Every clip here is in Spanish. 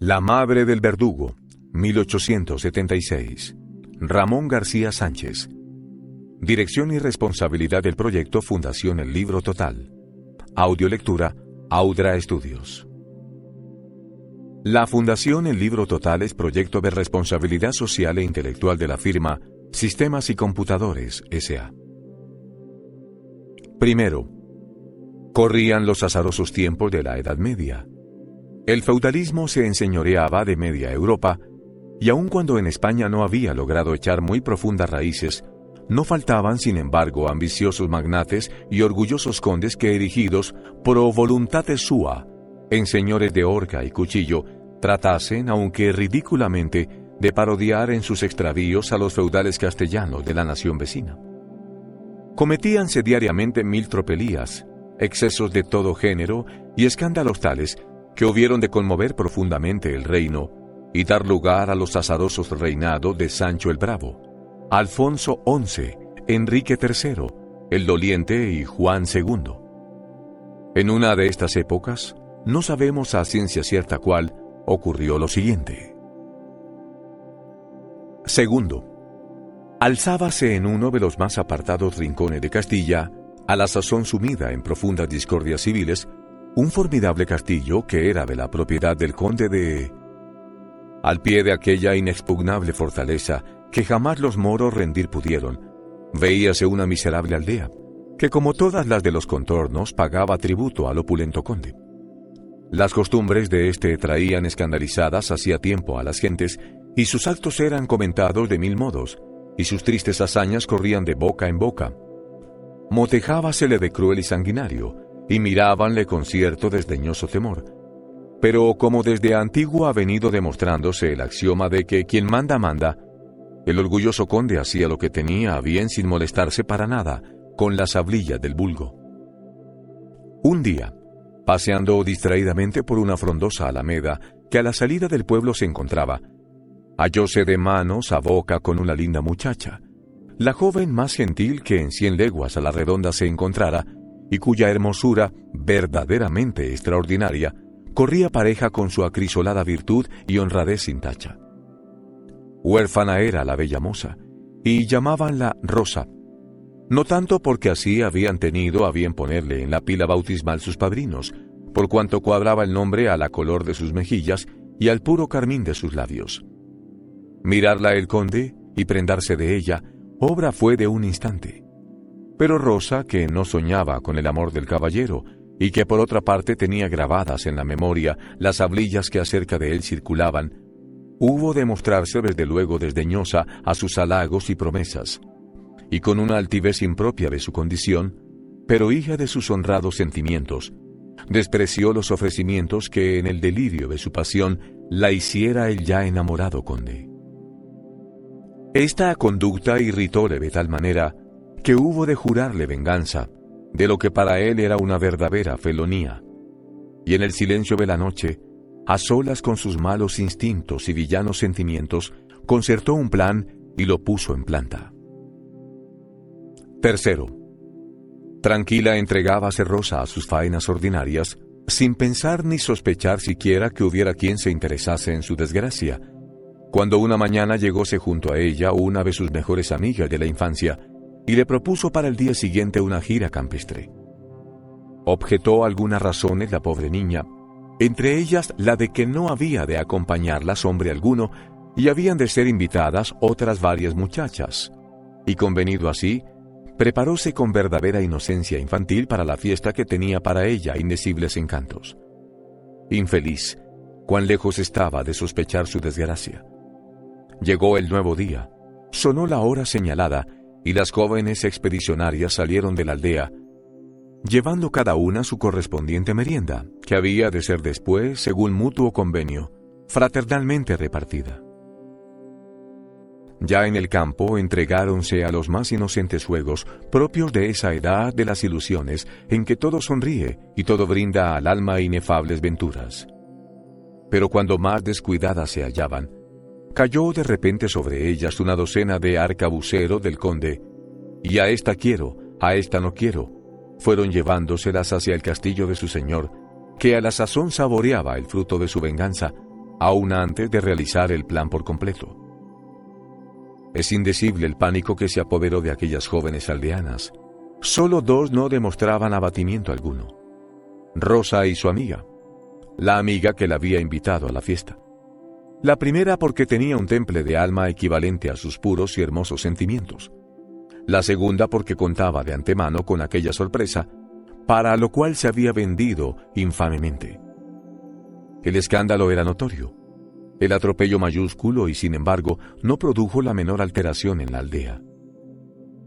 La madre del verdugo, 1876. Ramón García Sánchez. Dirección y responsabilidad del proyecto Fundación El Libro Total. Audiolectura, Audra Estudios. La Fundación El Libro Total es proyecto de responsabilidad social e intelectual de la firma Sistemas y Computadores, S.A. Primero, corrían los azarosos tiempos de la Edad Media. El feudalismo se enseñoreaba de media Europa, y aun cuando en España no había logrado echar muy profundas raíces, no faltaban, sin embargo, ambiciosos magnates y orgullosos condes que, erigidos pro voluntate sua, en señores de horca y cuchillo, tratasen, aunque ridículamente, de parodiar en sus extravíos a los feudales castellanos de la nación vecina. Cometíanse diariamente mil tropelías, excesos de todo género y escándalos tales que hubieron de conmover profundamente el reino y dar lugar a los azarosos reinados de Sancho el Bravo, Alfonso XI, Enrique III, el Doliente y Juan II. En una de estas épocas, no sabemos a ciencia cierta cuál, ocurrió lo siguiente. Segundo, alzábase en uno de los más apartados rincones de Castilla, a la sazón sumida en profundas discordias civiles, un formidable castillo que era de la propiedad del conde de... Al pie de aquella inexpugnable fortaleza que jamás los moros rendir pudieron, veíase una miserable aldea, que como todas las de los contornos pagaba tributo al opulento conde. Las costumbres de éste traían escandalizadas hacía tiempo a las gentes, y sus actos eran comentados de mil modos, y sus tristes hazañas corrían de boca en boca. Motejábasele de cruel y sanguinario, y mirábanle con cierto desdeñoso temor. Pero como desde antiguo ha venido demostrándose el axioma de que quien manda, manda, el orgulloso conde hacía lo que tenía a bien sin molestarse para nada con las hablillas del vulgo. Un día, paseando distraídamente por una frondosa alameda que a la salida del pueblo se encontraba, hallóse de manos a boca con una linda muchacha, la joven más gentil que en 100 leguas a la redonda se encontrara, y cuya hermosura, verdaderamente extraordinaria, corría pareja con su acrisolada virtud y honradez sin tacha. Huérfana era la bella moza, y llamábanla Rosa, no tanto porque así habían tenido a bien ponerle en la pila bautismal sus padrinos, por cuanto cuadraba el nombre a la color de sus mejillas y al puro carmín de sus labios. Mirarla el conde y prendarse de ella, obra fue de un instante. Pero Rosa, que no soñaba con el amor del caballero, y que por otra parte tenía grabadas en la memoria las hablillas que acerca de él circulaban, hubo de mostrarse desde luego desdeñosa a sus halagos y promesas, y con una altivez impropia de su condición, pero hija de sus honrados sentimientos, despreció los ofrecimientos que en el delirio de su pasión la hiciera el ya enamorado conde. Esta conducta irritóle de tal manera que hubo de jurarle venganza de lo que para él era una verdadera felonía, y en el silencio de la noche, a solas con sus malos instintos y villanos sentimientos, concertó un plan y lo puso en planta. Tercero, tranquila entregábase Rosa a sus faenas ordinarias, sin pensar ni sospechar siquiera que hubiera quien se interesase en su desgracia, cuando una mañana llegóse junto a ella una de sus mejores amigas de la infancia, y le propuso para el día siguiente una gira campestre. Objetó algunas razones la pobre niña, entre ellas la de que no había de acompañarlas hombre alguno, y habían de ser invitadas otras varias muchachas, y convenido así, preparóse con verdadera inocencia infantil para la fiesta que tenía para ella indecibles encantos. Infeliz, cuán lejos estaba de sospechar su desgracia. Llegó el nuevo día, sonó la hora señalada, y las jóvenes expedicionarias salieron de la aldea, llevando cada una su correspondiente merienda, que había de ser después, según mutuo convenio, fraternalmente repartida. Ya en el campo entregáronse a los más inocentes juegos propios de esa edad de las ilusiones en que todo sonríe y todo brinda al alma inefables venturas. Pero cuando más descuidadas se hallaban, cayó de repente sobre ellas una docena de arcabuceros del conde, y a esta quiero, a esta no quiero, fueron llevándoselas hacia el castillo de su señor, que a la sazón saboreaba el fruto de su venganza, aún antes de realizar el plan por completo. Es indecible el pánico que se apoderó de aquellas jóvenes aldeanas. Solo dos no demostraban abatimiento alguno: Rosa y su amiga, la amiga que la había invitado a la fiesta. La primera porque tenía un temple de alma equivalente a sus puros y hermosos sentimientos. La segunda porque contaba de antemano con aquella sorpresa, para lo cual se había vendido infamemente. El escándalo era notorio, el atropello mayúsculo, y sin embargo no produjo la menor alteración en la aldea.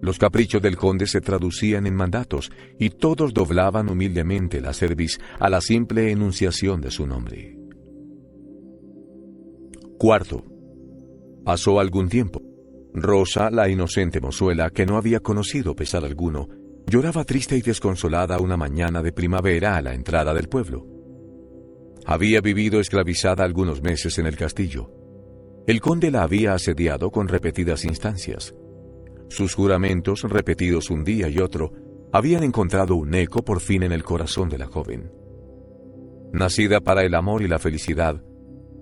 Los caprichos del conde se traducían en mandatos, y todos doblaban humildemente la cerviz a la simple enunciación de su nombre. Cuarto. Pasó algún tiempo. Rosa, la inocente mozuela que no había conocido pesar alguno, lloraba triste y desconsolada una mañana de primavera a la entrada del pueblo. Había vivido esclavizada algunos meses en el castillo. El conde la había asediado con repetidas instancias. Sus juramentos, repetidos un día y otro, habían encontrado un eco por fin en el corazón de la joven. Nacida para el amor y la felicidad,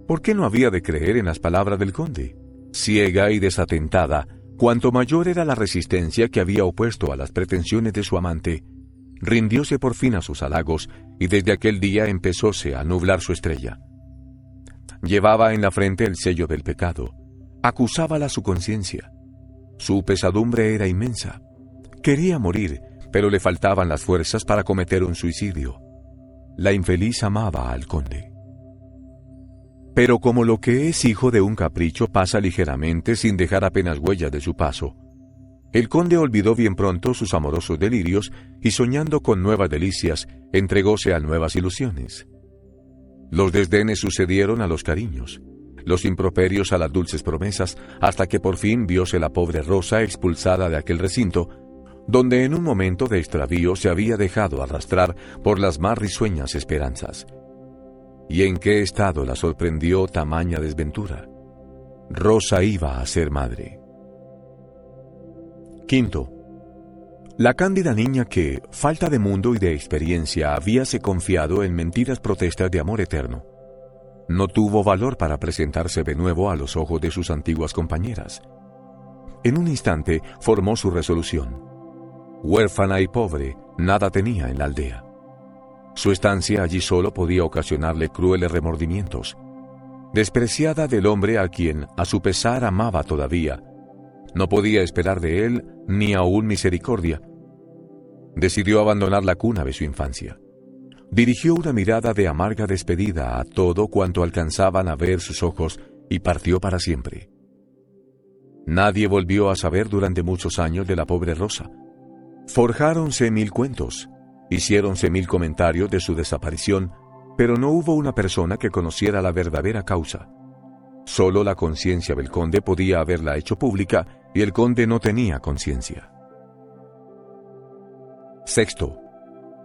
¿por qué no había de creer en las palabras del conde? Ciega y desatentada, cuanto mayor era la resistencia que había opuesto a las pretensiones de su amante, rindióse por fin a sus halagos, y desde aquel día empezóse a nublar su estrella. Llevaba en la frente el sello del pecado, acusábala su conciencia. Su pesadumbre era inmensa. Quería morir, pero le faltaban las fuerzas para cometer un suicidio. La infeliz amaba al conde. Pero como lo que es hijo de un capricho pasa ligeramente sin dejar apenas huellas de su paso, el conde olvidó bien pronto sus amorosos delirios y, soñando con nuevas delicias, entregóse a nuevas ilusiones. Los desdenes sucedieron a los cariños, los improperios a las dulces promesas, hasta que por fin vióse la pobre Rosa expulsada de aquel recinto, donde en un momento de extravío se había dejado arrastrar por las más risueñas esperanzas. ¿Y en qué estado la sorprendió tamaña desventura? Rosa iba a ser madre. Quinto. La cándida niña que, falta de mundo y de experiencia, habíase confiado en mentiras protestas de amor eterno, no tuvo valor para presentarse de nuevo a los ojos de sus antiguas compañeras. En un instante formó su resolución. Huérfana y pobre, nada tenía en la aldea. Su estancia allí solo podía ocasionarle crueles remordimientos. Despreciada del hombre a quien, a su pesar, amaba todavía, no podía esperar de él ni aún misericordia. Decidió abandonar la cuna de su infancia. Dirigió una mirada de amarga despedida a todo cuanto alcanzaban a ver sus ojos y partió para siempre. Nadie volvió a saber durante muchos años de la pobre Rosa. Forjáronse 1000 cuentos, hiciéronse 1000 comentarios de su desaparición, pero no hubo una persona que conociera la verdadera causa. Solo la conciencia del conde podía haberla hecho pública, y el conde no tenía conciencia. Sexto.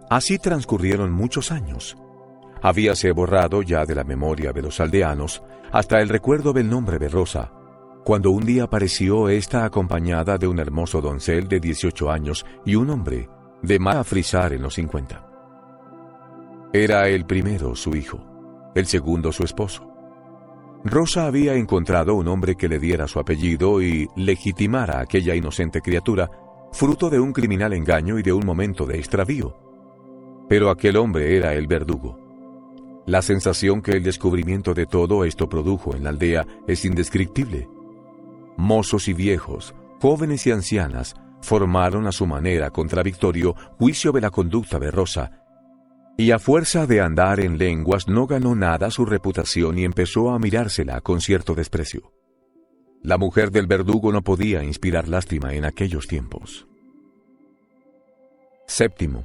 Así transcurrieron muchos años. Habíase borrado ya de la memoria de los aldeanos hasta el recuerdo del nombre de Rosa, cuando un día apareció ésta acompañada de un hermoso doncel de 18 años y un hombre de más a frisar en los 50. Era el primero su hijo, el segundo su esposo. Rosa había encontrado un hombre que le diera su apellido y legitimara a aquella inocente criatura, fruto de un criminal engaño y de un momento de extravío. Pero aquel hombre era el verdugo. La sensación que el descubrimiento de todo esto produjo en la aldea es indescriptible. Mozos y viejos, jóvenes y ancianas, formaron a su manera contradictorio juicio de la conducta de Rosa, y a fuerza de andar en lenguas no ganó nada su reputación y empezó a mirársela con cierto desprecio. La mujer del verdugo no podía inspirar lástima en aquellos tiempos. Séptimo.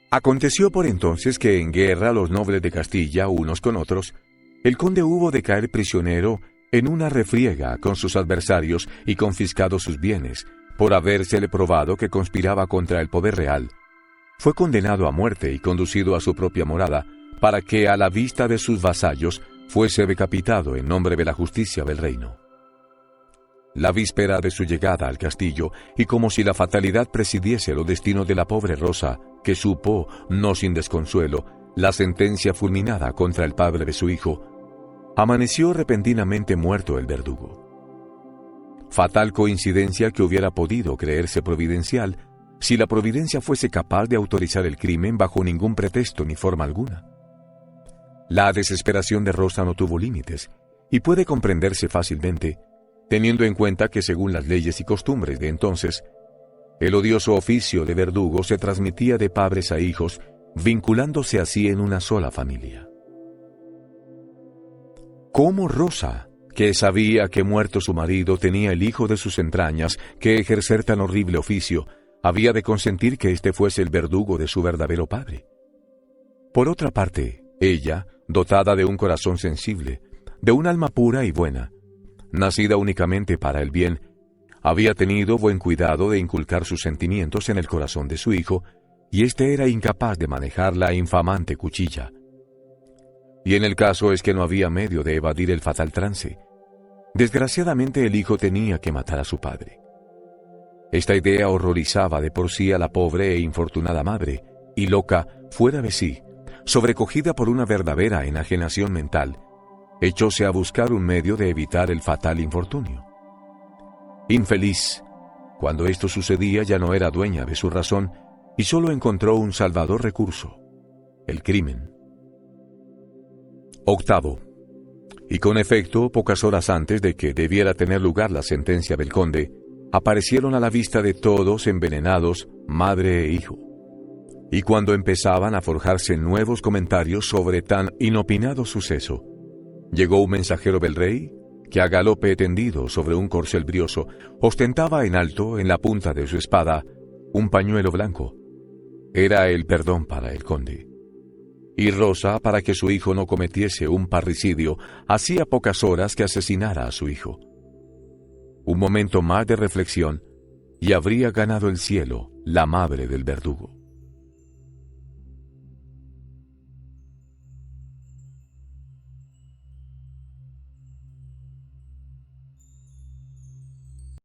Aconteció por entonces que en guerra los nobles de Castilla unos con otros, el conde hubo de caer prisionero en una refriega con sus adversarios y confiscado sus bienes, por habérsele probado que conspiraba contra el poder real. Fue condenado a muerte y conducido a su propia morada, para que a la vista de sus vasallos fuese decapitado en nombre de la justicia del reino. La víspera de su llegada al castillo, y como si la fatalidad presidiese los destinos de la pobre Rosa, que supo, no sin desconsuelo, la sentencia fulminada contra el padre de su hijo, amaneció repentinamente muerto el verdugo. Fatal coincidencia que hubiera podido creerse providencial si la providencia fuese capaz de autorizar el crimen bajo ningún pretexto ni forma alguna. La desesperación de Rosa no tuvo límites, y puede comprenderse fácilmente, teniendo en cuenta que según las leyes y costumbres de entonces, el odioso oficio de verdugo se transmitía de padres a hijos, vinculándose así en una sola familia. ¿Cómo Rosa, que sabía que muerto su marido tenía el hijo de sus entrañas que ejercer tan horrible oficio, había de consentir que éste fuese el verdugo de su verdadero padre? Por otra parte, ella, dotada de un corazón sensible, de un alma pura y buena, nacida únicamente para el bien, había tenido buen cuidado de inculcar sus sentimientos en el corazón de su hijo, y éste era incapaz de manejar la infamante cuchilla. Y en el caso es que no había medio de evadir el fatal trance. Desgraciadamente el hijo tenía que matar a su padre. Esta idea horrorizaba de por sí a la pobre e infortunada madre, y loca, fuera de sí, sobrecogida por una verdadera enajenación mental, echóse a buscar un medio de evitar el fatal infortunio. Infeliz, cuando esto sucedía ya no era dueña de su razón y solo encontró un salvador recurso: el crimen. Octavo. Y con efecto, pocas horas antes de que debiera tener lugar la sentencia del conde, aparecieron a la vista de todos envenenados, madre e hijo. Y cuando empezaban a forjarse nuevos comentarios sobre tan inopinado suceso, llegó un mensajero del rey, que a galope tendido sobre un corcel brioso, ostentaba en alto, en la punta de su espada, un pañuelo blanco. Era el perdón para el conde. Y Rosa, para que su hijo no cometiese un parricidio, hacía pocas horas que asesinara a su hijo. Un momento más de reflexión, y habría ganado el cielo la madre del verdugo.